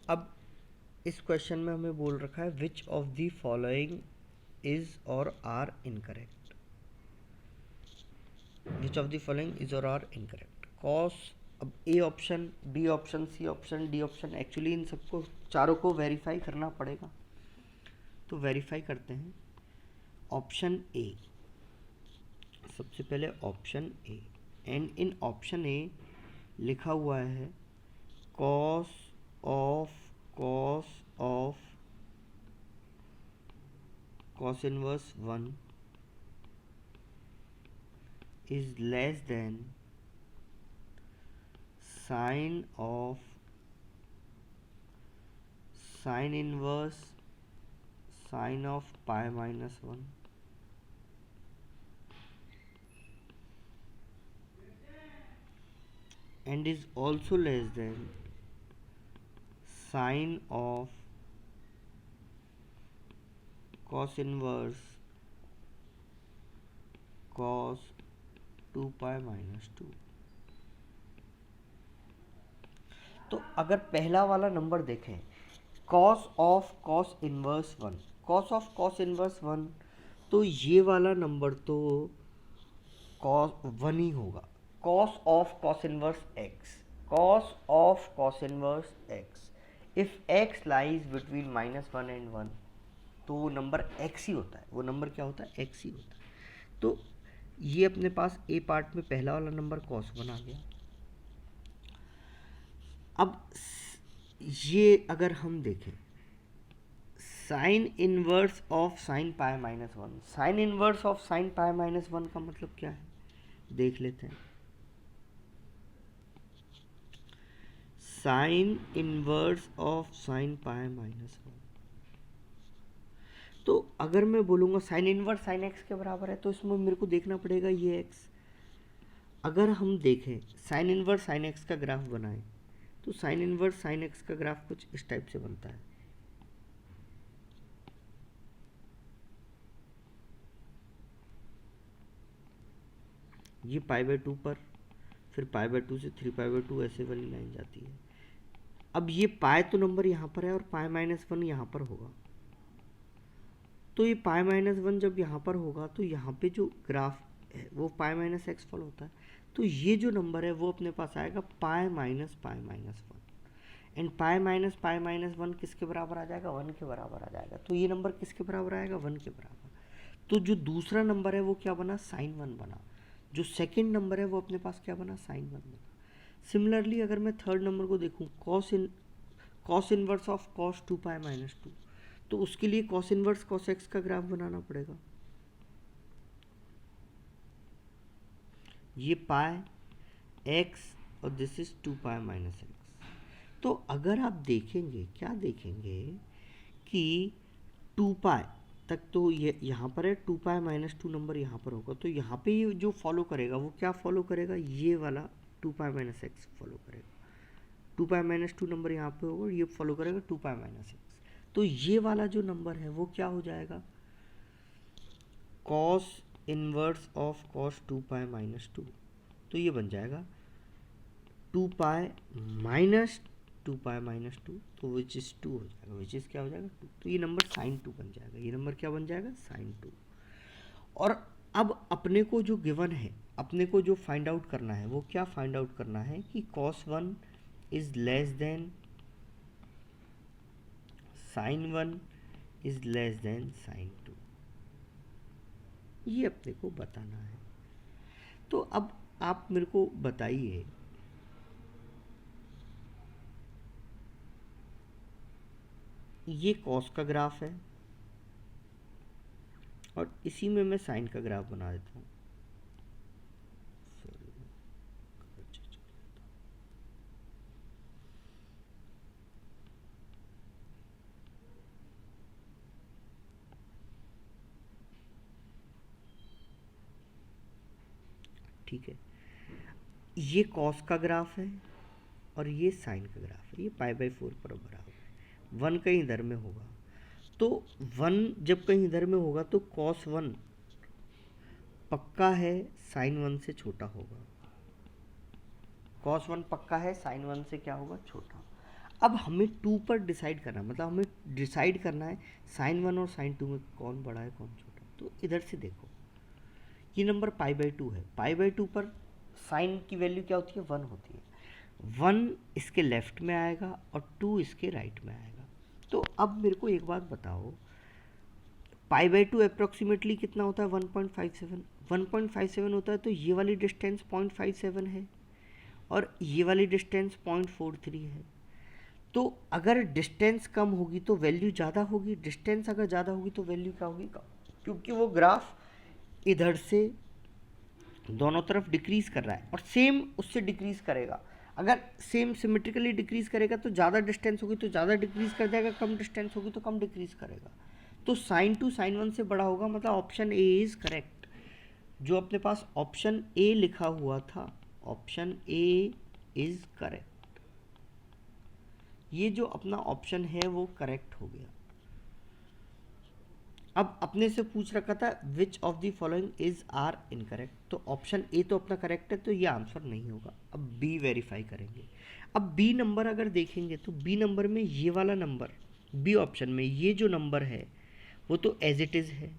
अब इस क्वेश्चन में हमें बोल रखा है which of the following is or are incorrect, which of the following is or are incorrect. Cos, अब A option, B option, C option, D option, actually इन सबको चारों को वेरीफाई करना पड़ेगा, तो वेरीफाई करते हैं। ऑप्शन ए, सबसे पहले option A, and in option A लिखा हुआ है cos of cos inverse 1 is less than sin inverse sin of pi minus 1 and is also less than sin of cos inverse cos 2 pi minus 2। तो अगर पहला वाला number देखें, cos of cos inverse 1, cos of cos inverse 1, तो ये वाला number तो cos 1 ही होगा। cos of cos inverse x, cos of cos inverse x, if x lies between -1 and 1, तो वो नंबर x ही होता है, वो नंबर क्या होता है, x ही होता है। तो ये अपने पास ए पार्ट में पहला वाला नंबर cos 1 आ गया। अब ये अगर हम देखें sine inverse of sine pi minus 1, sine inverse of sine pi minus 1 का मतलब क्या है, देख लेते हैं। Sine inverse of sine pi minus 1, तो अगर मैं बोलूँगा साइन इनवर्स साइन एक्स के बराबर है, तो इसमें मेरे को देखना पड़ेगा ये एक्स। अगर हम देखें साइन इनवर्स साइन एक्स का ग्राफ बनाएं, तो साइन इनवर्स साइन एक्स का ग्राफ कुछ इस टाइप से बनता है। ये π/2 पर, फिर π/2 से 3π/2 ऐसे वाली लाइन जाती है। अब ये पाई तो नंबर यहाँ पर है और π-1 यहाँ पर होगा, तो ये π-1 जब यहाँ पर होगा तो यहाँ पे जो ग्राफ है वो π-x फॉलो होता है, तो ये जो नंबर है वो अपने पास आएगा π-1 एंड π-1 किसके बराबर आ जाएगा, 1 के बराबर आ जाएगा। तो ये नंबर किसके बराबर आएगा, 1 के बराबर। तो जो दूसरा नंबर है वो क्या बना, sin 1 बना। जो सेकंड नंबर है वो अपने पास क्या बना, sin 1 बना। सिमिलरली अगर मैं थर्ड नंबर को देखूँ, cos inverse of cos 2 pi minus 2, तो उसके लिए cos इनवर्स cos x का ग्राफ बनाना पड़ेगा। ये पाई x और this is 2 pi minus x। तो अगर आप देखेंगे, क्या देखेंगे कि 2 pi तक तो ये यहाँ पर है, 2 pi माइनस 2 नंबर यहाँ पर होगा, तो यहाँ पे ये जो फॉलो करेगा वो क्या फॉलो करेगा, ये वाला 2 pi माइनस एक्स फॉलो करेगा। 2 pi माइनस 2 नंबर यहाँ पे होगा, ये फॉलो करेगा 2 pi माइनस एक्स। तो ये वाला जो नंबर है वो क्या हो जाएगा, cos inverse of cos 2 pi minus 2, तो ये बन जाएगा 2 pi माइनस 2 pi माइनस 2, तो विच इज़ 2 हो जाएगा, विच इज़ क्या हो जाएगा 2, तो ये नंबर sin 2 बन जाएगा। ये नंबर क्या बन जाएगा, sin 2। और अब अपने को जो गिवन है, अपने को जो फाइंड आउट करना है वो क्या फाइंड आउट करना है कि cos 1 is less than sin 1 is less than sin 2, ये अपने को बताना है। तो अब आप मेरे को बताइए, ये cos का ग्राफ है और इसी में मैं साइन का ग्राफ बना देता हूँ। ठीक है, ये cos का ग्राफ है और ये साइन का ग्राफ है, ये π/4 पर बराबर है। 1 कहीं इधर में होगा, तो 1 जब कहीं इधर में होगा तो cos 1 पक्का है sin 1 से छोटा होगा। cos 1 पक्का है sin 1 से क्या होगा, छोटा। अब हमें टू पर डिसाइड करना है, मतलब हमें डिसाइड करना है साइन वन और साइन टू में कौन बड़ा है कौन छोटा है। तो इधर से देखो, ये नंबर पाई बाई टू है, पाई बाई टू पर साइन की वैल्यू क्या होती है, वन होती है। वन इसके लेफ्ट में आएगा और टू इसके राइट में आएगा। तो अब मेरे को एक बात बताओ, पाई बाई टू अप्रोक्सीमेटली कितना होता है, 1.57। 1.57 होता है तो ये वाली डिस्टेंस 0.57 है और ये वाली डिस्टेंस 0.43 है। तो अगर डिस्टेंस कम होगी तो वैल्यू ज़्यादा होगी, डिस्टेंस अगर ज़्यादा होगी तो वैल्यू क्या होगी कम, क्योंकि वो ग्राफ इधर से दोनों तरफ डिक्रीज कर रहा है और सेम उससे डिक्रीज करेगा। अगर सेम सिमेट्रिकली डिक्रीज करेगा तो ज़्यादा डिस्टेंस होगी तो ज़्यादा डिक्रीज कर जाएगा, कम डिस्टेंस होगी तो कम डिक्रीज करेगा। तो साइन टू साइन वन से बड़ा होगा, मतलब ऑप्शन ए इज़ करेक्ट। जो अपने पास ऑप्शन ए लिखा हुआ था, ऑप्शन ए इज़ करेक्ट। ये जो अपना ऑप्शन है वो करेक्ट हो गया। अब अपने से पूछ रखा था which of the following is are incorrect, तो ऑप्शन ए तो अपना करेक्ट है तो ये आंसर नहीं होगा। अब बी वेरीफाई करेंगे। अब बी नंबर अगर देखेंगे तो बी नंबर में ये वाला नंबर, बी ऑप्शन में ये जो नंबर है वो तो एज इट इज है।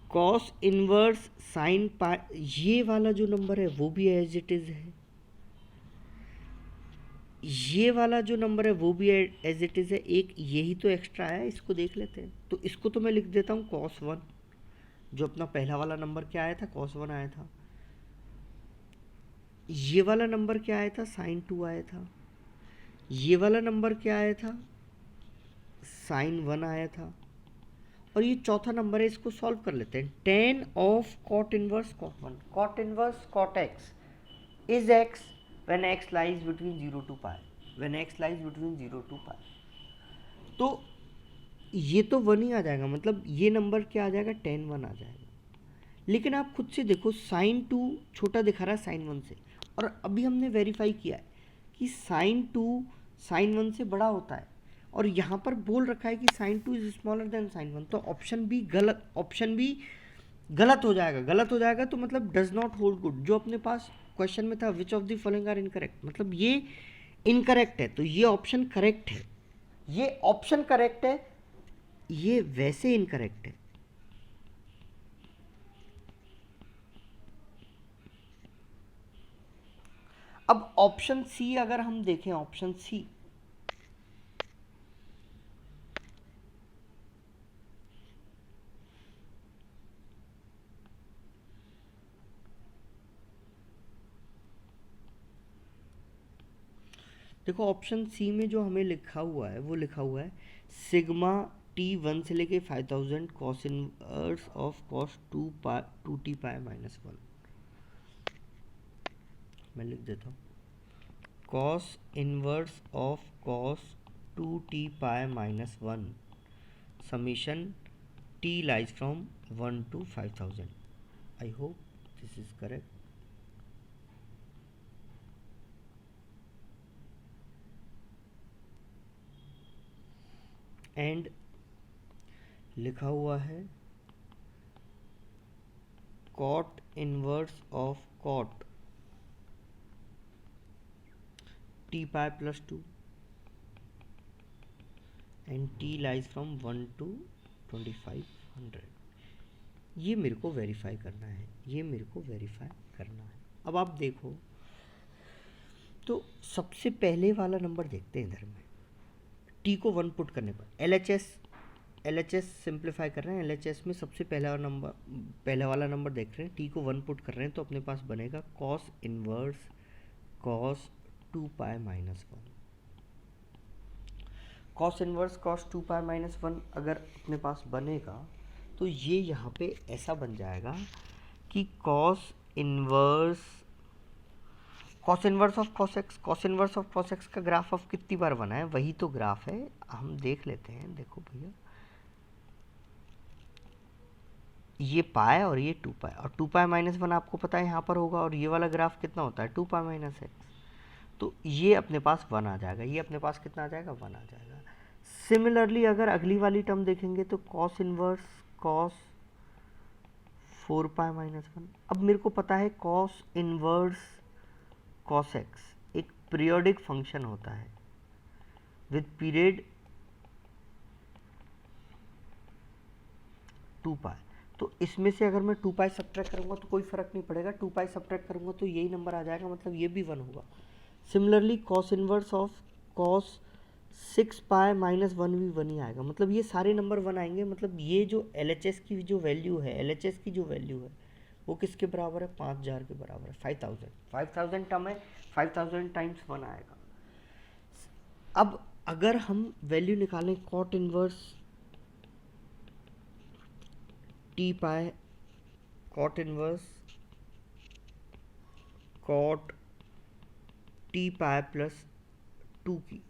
कॉस इनवर्स साइन पाई, ये वाला जो नंबर है वो भी एज इट इज है। ये वाला जो नंबर है वो भी एज इट इज है। एक यही तो एक्स्ट्रा है, इसको देख लेते हैं। तो इसको तो मैं लिख देता हूँ कॉस वन, जो अपना पहला वाला नंबर क्या आया था, कॉस वन आया था। ये वाला नंबर क्या आया था, साइन टू आया था। ये वाला नंबर क्या आया था, साइन वन आया था। और ये चौथा नंबर है, इसको सॉल्व कर लेते हैं। Tan of cot inverse cot one, cot inverse cot X is X when x lies between 0 to pi, when x lies between 0 to pi। तो ये तो वन ही आ जाएगा, मतलब ये नंबर क्या आ जाएगा, 10 वन आ जाएगा। लेकिन आप खुद से देखो साइन टू छोटा दिखा रहा है साइन वन से, और अभी हमने वेरीफाई किया है कि साइन टू साइन वन से बड़ा होता है, और यहाँ पर बोल रखा है कि sign two is smaller than sine one. तो ऑप्शन भी गलत, ऑप्शन भी गलत हो जाएगा। गलत हो जाएगा तो मतलब डज नॉट होल्ड गुड। जो अपने पास क्वेश्चन में था which of the following are incorrect, मतलब ये इनकरेक्ट है, तो ये ऑप्शन करेक्ट है। ये ऑप्शन करेक्ट है, ये वैसे इनकरेक्ट है। अब ऑप्शन सी अगर हम देखें, ऑप्शन सी देखो, ऑप्शन सी में जो हमें लिखा हुआ है वो लिखा हुआ है सिग्मा टी वन से लेके 5000 cos inverse of cos two T pi minus one. मैं लिख देता हूँ cos inverse of cos two T pi minus one summation T lies from 1 to 5000। I hope this is correct. And लिखा हुआ है cot inverse of cot T pi plus two and T lies from 1 to 2500। ये मेरे को verify करना है, ये मेरे को वेरीफाई करना है। अब आप देखो, तो सबसे पहले वाला नंबर देखते हैं इधर में, टी को वन पुट करने पर एल एच एस सिंप्लीफाई कर रहे हैं। एल एच एस में सबसे पहला वाला नंबर देख रहे हैं, टी को वन पुट कर रहे हैं, तो अपने पास बनेगा कॉस इनवर्स कॉस टू पाई minus one. Cos inverse cos two पाई माइनस वन अगर अपने पास बनेगा तो ये यहाँ पे ऐसा बन जाएगा कि cos inverse of cos x, cos inverse of cos x का ग्राफ ऑफ कितनी बार बना है, वही तो ग्राफ है, हम देख लेते हैं। देखो भैया, ये पाए और ये टू पाए, और टू पाए माइनस वन आपको पता है यहाँ पर होगा, और ये वाला ग्राफ कितना होता है, टू पाए माइनस एक्स। तो ये अपने पास वन आ जाएगा, ये अपने पास कितना आ जाएगा, वन आ जाएगा। सिमिलरली अगर अगली वाली टर्म देखेंगे तो cos inverse cos four pi minus one. अब मेरे को पता है कॉस इनवर्स कॉस एक्स एक पीरियोडिक फंक्शन होता है विद पीरियड 2 पाई। तो इसमें से अगर मैं 2 पाई सब्ट्रैक्ट करूंगा तो कोई फर्क नहीं पड़ेगा, 2 पाई सब्ट्रैक्ट करूंगा तो यही नंबर आ जाएगा, मतलब ये भी 1 होगा। Similarly cos inverse of cos 6 pi minus 1 भी 1 ही आएगा, मतलब ये सारे नंबर 1 आएंगे। मतलब ये जो LHS की जो वैल्यू है, LHS की जो वैल्यू है वो किसके बराबर है, 5000 के बराबर है, 5000 टर्म है, 5000 टाइम्स 1 आएगा। अब अगर हम वैल्यू निकालें cot inverse T pi, cot inverse cot T pi plus 2 की,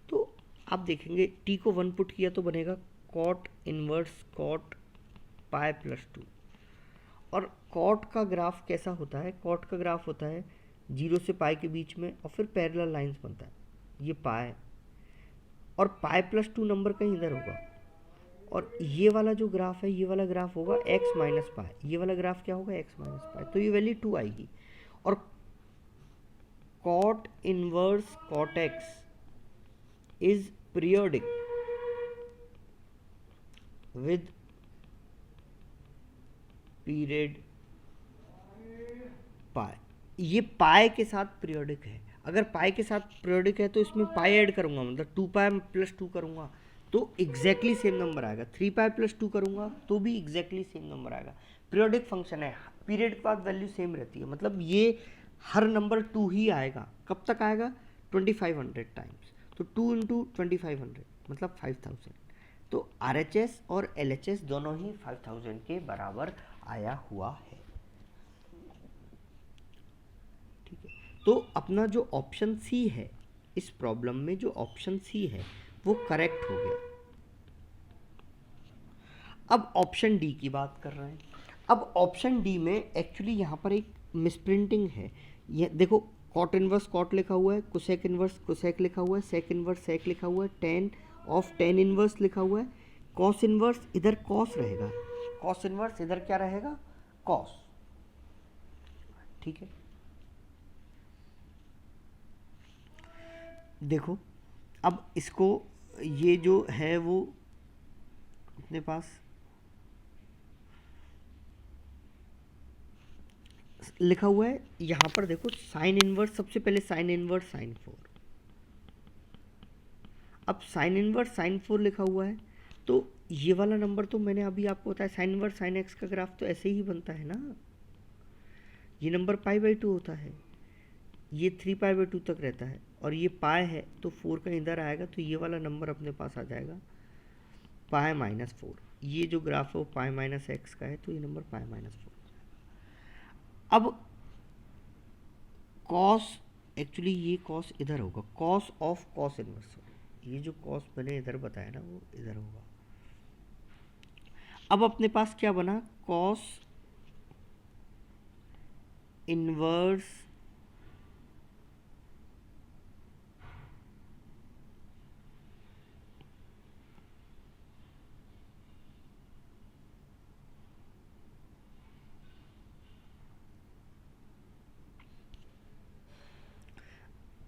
तो आप देखेंगे टी को 1 पुट किया तो बनेगा cot inverse cot pi plus 2। और कॉट का ग्राफ कैसा होता है, कॉट का ग्राफ होता है 0 से पाई के बीच में और फिर पैरेलल लाइंस बनता है, ये पाई और पाई प्लस 2 नंबर कहीं इधर होगा, और ये वाला जो ग्राफ है ये वाला ग्राफ होगा x माइनस पाई, ये वाला ग्राफ क्या होगा x माइनस पाई, तो ये वैल्यू 2 आएगी। और cot inverse cot x is periodic with period pi, ये पाई के साथ पीरियोडिक है। अगर पाई के साथ पीरियोडिक है तो इसमें पाई ऐड करूंगा, मतलब 2 पाई प्लस 2 करूंगा तो एग्जैक्टली सेम नंबर आएगा, 3 पाई प्लस 2 करूंगा तो भी एग्जैक्टली सेम नंबर आएगा। पीरियोडिक फंक्शन है, पीरियड के बाद वैल्यू सेम रहती है, मतलब ये हर नंबर 2 ही आएगा। कब तक आएगा, 2500 टाइम्स, तो 2 इंटू 2500 मतलब 5000। तो RHS और LHS दोनों ही 5000 के बराबर आया हुआ है। ठीक है, तो अपना जो ऑप्शन सी है इस प्रॉब्लम में, जो ऑप्शन सी है वो करेक्ट हो गया। अब ऑप्शन डी की बात कर रहे हैं। अब ऑप्शन डी में एक्चुअली यहाँ पर एक मिसप्रिंटिंग है। ये देखो, कॉट इनवर्स कॉट लिखा हुआ है, कोसेक इनवर्स कोसेक लिखा हुआ है, सेक इनवर्स सेक लिखा हुआ है, टेन ऑफ टेन इनवर्स लिखा हुआ है, कॉस इनवर्स इधर कॉस रहेगा, कॉस इनवर्स इधर क्या रहेगा, कॉस। ठीक है, देखो अब इसको, ये जो है वो अपने पास लिखा हुआ है, यहाँ पर देखो साइन इनवर्स, सबसे पहले साइन इनवर्स साइन 4, अब साइन इनवर्स साइन 4 लिखा हुआ है, तो ये वाला नंबर तो मैंने अभी आपको बताया, साइन इनवर्स साइन एक्स का ग्राफ तो ऐसे ही बनता है ना, ये नंबर π/2 होता है, ये 3π/2 तक रहता है, और ये पाई है तो 4 का इधर आएगा, तो ये वाला नंबर अपने पास आ जाएगा π-4। ये जो ग्राफ है वो π-x का है, तो ये नंबर π-4। अब कॉस, एक्चुअली ये कॉस इधर होगा, कॉस ऑफ कॉस इनवर्स, ये जो कॉस मैंने इधर बताया ना वो इधर होगा। अब अपने पास क्या बना, कॉस इनवर्स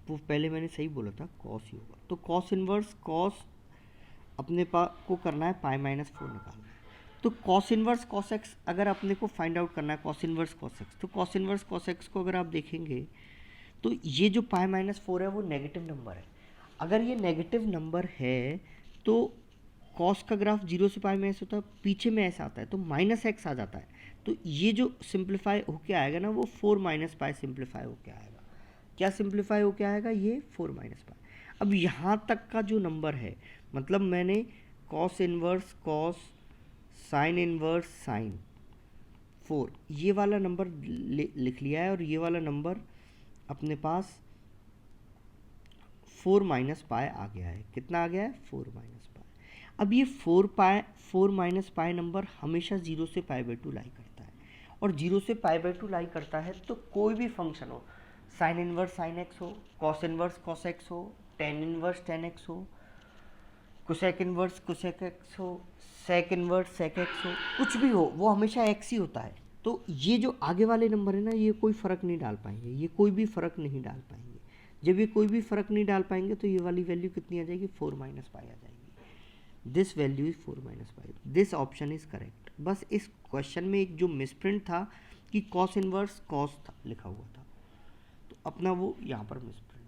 वो पहले मैंने सही बोला था, कॉस ही होगा, तो कॉस इनवर्स कॉस अपने पास को करना है π-4 निकालना है, तो कॉस इनवर्स कॉस एक्स अगर अपने को फाइंड आउट करना है, कॉस इनवर्स कॉस एक्स, तो कॉस इनवर्स कॉस एक्स को अगर आप देखेंगे तो ये जो π-4 है वो नेगेटिव नंबर है। अगर ये नेगेटिव नंबर है तो कॉस का ग्राफ 0 से पाई में ऐसे होता है, पीछे में ऐसा आता है तो -x आ जाता है, तो ये जो सिंप्लीफाई होके आएगा ना वो 4 - पाई सिंप्लीफाई होके आएगा। क्या सिंप्लीफाई होके आएगा, ये 4 - पाई। अब यहाँ तक का जो नंबर है, मतलब मैंने cos inverse cos sine inverse sine 4 ये वाला नंबर लिख लिया है, और ये वाला नंबर अपने पास 4 - पाई आ गया है। कितना आ गया है, 4 - पाई। अब ये 4 - पाई नंबर हमेशा 0 से π/2 लाई करता है, और 0 से π/2 लाई करता है तो कोई भी फंक्शन हो, साइन इनवर्स साइन एक्स हो, कॉस इनवर्स कॉस एक्स हो, टेन इनवर्स टेन एक्स हो, कोसेक इनवर्स कोसेक एक्स हो, सेक इनवर्स सेक एक्स हो, कुछ भी हो वो हमेशा एक्स ही होता है। तो ये जो आगे वाले नंबर है ना, ये कोई फ़र्क नहीं डाल पाएंगे, ये कोई भी फ़र्क नहीं डाल पाएंगे। जब ये कोई भी फ़र्क नहीं डाल पाएंगे तो ये वाली वैल्यू कितनी आ जाएगी, 4 माइनस पाई आ जाएगी। This value is 4 minus pi, this option is correct. बस इस क्वेश्चन में एक जो मिसप्रिंट था कि कॉस इनवर्स कॉस था लिखा हुआ था, तो अपना वो यहाँ पर मिसप्रिंट